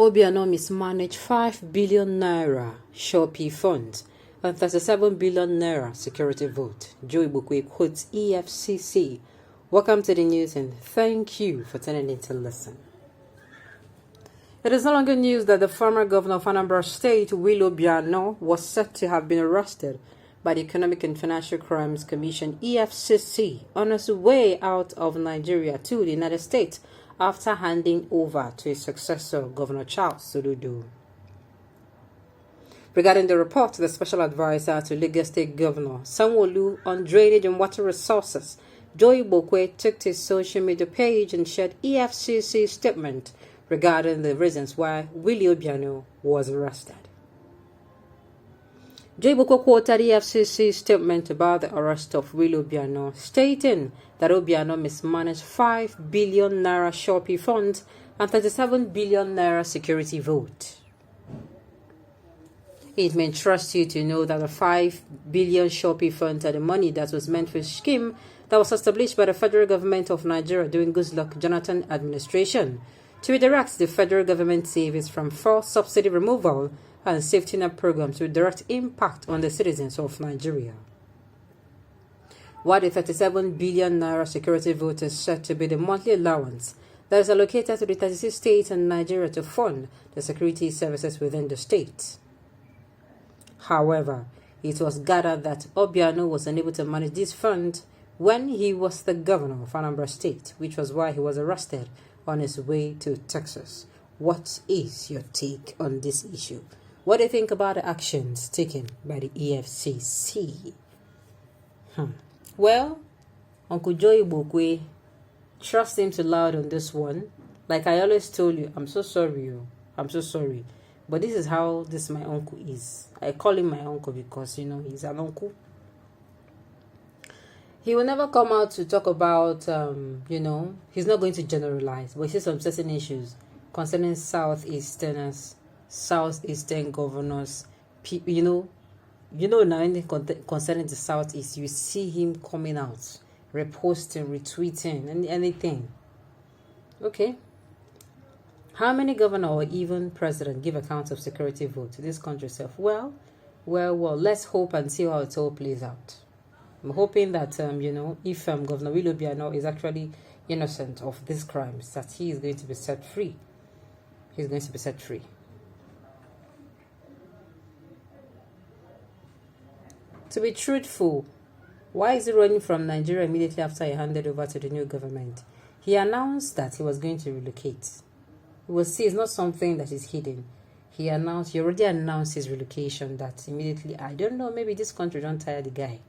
Obiano'S mismanaged 5 billion naira Shopee funds and 37 billion naira security vote. Joe Ibukwe quotes EFCC. Welcome to the news and thank you for tuning in to listen. It is no longer news that the former governor of Anambra State, Willie Obiano, was said to have been arrested by the Economic and Financial Crimes Commission EFCC on his way out of Nigeria to the United States after handing over to his successor, Governor Charles Soludo. Regarding the report, the special advisor to Lagos State Governor Sanwo-Olu on drainage and water resources, Joe Ibukwe, took to his social media page and shared EFCC statement regarding the reasons why Willie Obiano was arrested. Joe Ibukwe quoted EFCC statement about the arrest of Willie Obiano, stating that Obiano mismanaged 5 billion naira Shopee funds and 37 billion naira security vote. It may interest you to know that the 5 billion Shopee funds are the money that was meant for a scheme that was established by the federal government of Nigeria during Goodluck Jonathan administration to redirect the federal government savings from forced subsidy removal and safety net programs with direct impact on the citizens of Nigeria. While the 37 billion naira security vote is said to be the monthly allowance that is allocated to the 36 states and Nigeria to fund the security services within the state. However, it was gathered that Obiano was unable to manage this fund when he was the governor of Anambra State, which was why he was arrested on his way to Texas. What is your take on this issue? What do you think about the actions taken by the EFCC? Well, Uncle Joe Ibukwe, trust him to loud on this one. Like I always told you, I'm so sorry. I'm so sorry. But this is how my uncle is. I call him my uncle because, he's an uncle. He will never come out to talk about, he's not going to generalize. But he says some certain issues concerning Southeastern governors. Now anything concerning the Southeast, you see him coming out, reposting, retweeting, and anything. Okay. How many governor or even president give account of security vote to this country itself? Well, let's hope and see how it all plays out. I'm hoping that, if Governor Willie Obiano is actually innocent of these crimes, that he is going to be set free. He's going to be set free. To be truthful, why is he running from Nigeria immediately after he handed over to the new government? He announced that he was going to relocate. You will see it's not something that is hidden. He already announced his relocation, that immediately, I don't know, maybe this country don't tire the guy.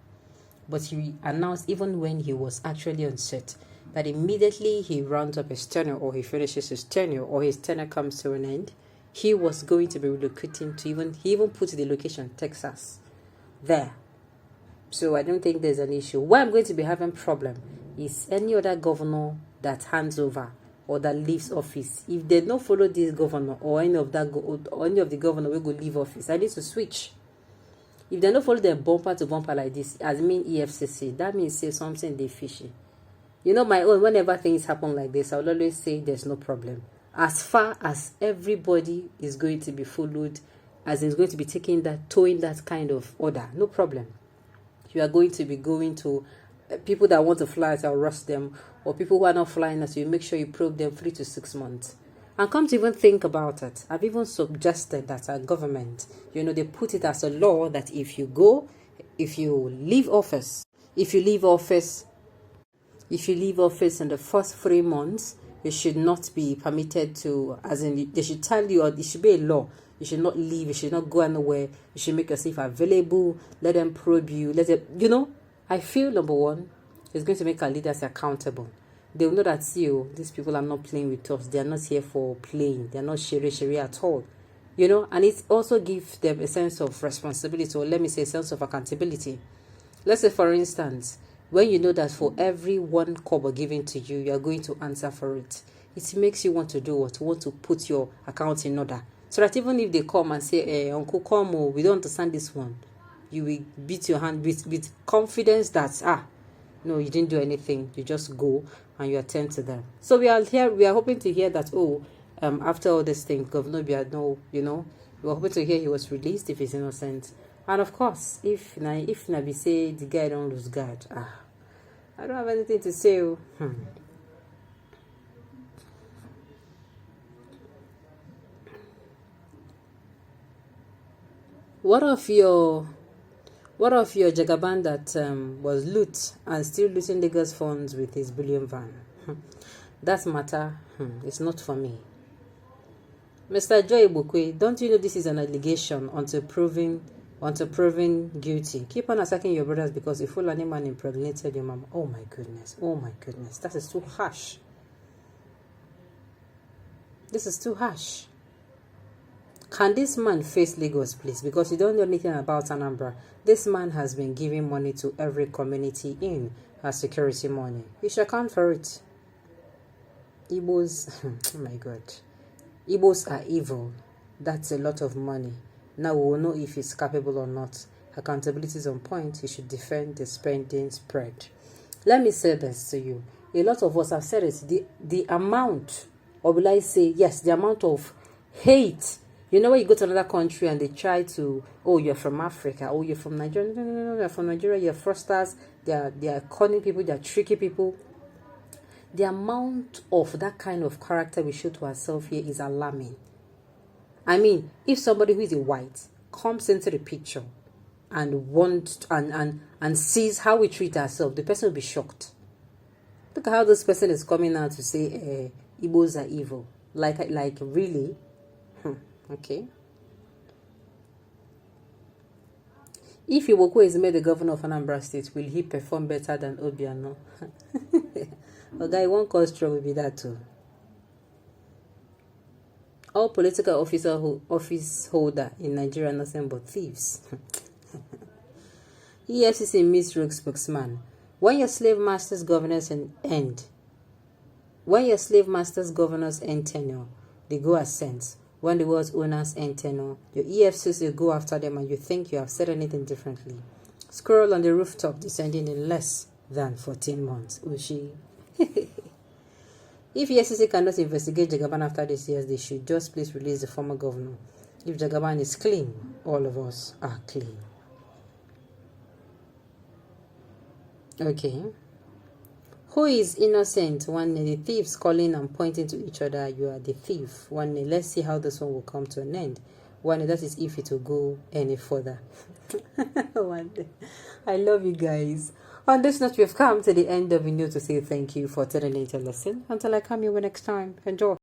But he announced even when he was actually on set that immediately he rounds up his tenure or he finishes his tenure or his tenure comes to an end, he was going to be relocating to he even put the location Texas there. So I don't think there's an issue. Where I'm going to be having problem is any other governor that hands over or that leaves office. If they don't follow this governor or any of the governor will go leave office, I need to switch. If they don't follow them bumper to bumper like this, as mean EFCC, that means say something they fishy. My own, whenever things happen like this, I'll always say there's no problem. As far as everybody is going to be followed, as is going to be towing that kind of order, no problem. You are going to be going to people that want to fly, I'll arrest them, or people who are not flying, so you make sure you probe them 3 to 6 months. And come to even think about it, I've even suggested that our government, they put it as a law that if you leave office in the first 3 months, you should not be permitted to, they should tell you, or it should be a law. You should not leave, you should not go anywhere, you should make yourself available, let them probe you, I feel, number one, it's going to make our leaders accountable. They will know that, these people are not playing with us, they are not here for playing, they are not shere at all, and it also gives them a sense of responsibility, or let me say a sense of accountability. Let's say, for instance, when you know that for every 1 kobo given to you, you are going to answer for it, it makes you want to do what? Want to put your account in order. So that even if they come and say, Uncle, come, we don't understand this one, you will beat your hand with confidence that, no, you didn't do anything. You just go and you attend to them. So we are hoping to hear that, after all this thing, Governor Obiano, we were hoping to hear he was released if he's innocent. And of course, if Nabi say the guy don't lose guard, I don't have anything to say. What of your Jagaban that was loot and still looting Lagos funds with his bullion van? That matter is not for me. Mr. Joy Bukwe, don't you know this is an allegation until proven guilty? Keep on attacking your brothers because a Fulani man impregnated your mom. Oh my goodness. That is too harsh. This is too harsh. Can this man face Lagos, please? Because you don't know anything about Anambra. This man has been giving money to every community in as security money. You should account for it. Igbos, oh my God. Igbos are evil. That's a lot of money. Now we will know if he's capable or not. Accountability is on point. He should defend the spending spread. Let me say this to you. A lot of us have said it. The amount, or will I say, yes, the amount of hate. You know when you go to another country and they try to, oh, you're from Africa, oh, you're from Nigeria. No, you're from Nigeria, you're fraudsters. They are cunning people, they are tricky people. The amount of that kind of character we show to ourselves here is alarming. I mean, if somebody who is a white comes into the picture and sees how we treat ourselves, the person will be shocked. Look at how this person is coming out to say Igbos are evil. Like really? Okay. If Iwoko is made the governor of Anambra State, will he perform better than Obiano? Okay, one cause trouble be that too. All political office holder in Nigeria nothing but thieves. EFCC misrogue spokesman. When your slave masters' governors end tenure, they go as sense. When the world's owners end tenure, your EFCC go after them and you think you have said anything differently. Squirrel on the rooftop descending in less than 14 months. Ushi. If EFCC cannot investigate Jagaban after this years, they should just please release the former governor. If Jagaban is clean, all of us are clean. Okay. Who is innocent? One, the thieves calling and pointing to each other. You are the thief. One, let's see how this one will come to an end. One, that is if it will go any further. One day. I love you guys. On this note, we have come to the end of the video to say thank you for tuning in to listen. Until I come your way next time. Enjoy.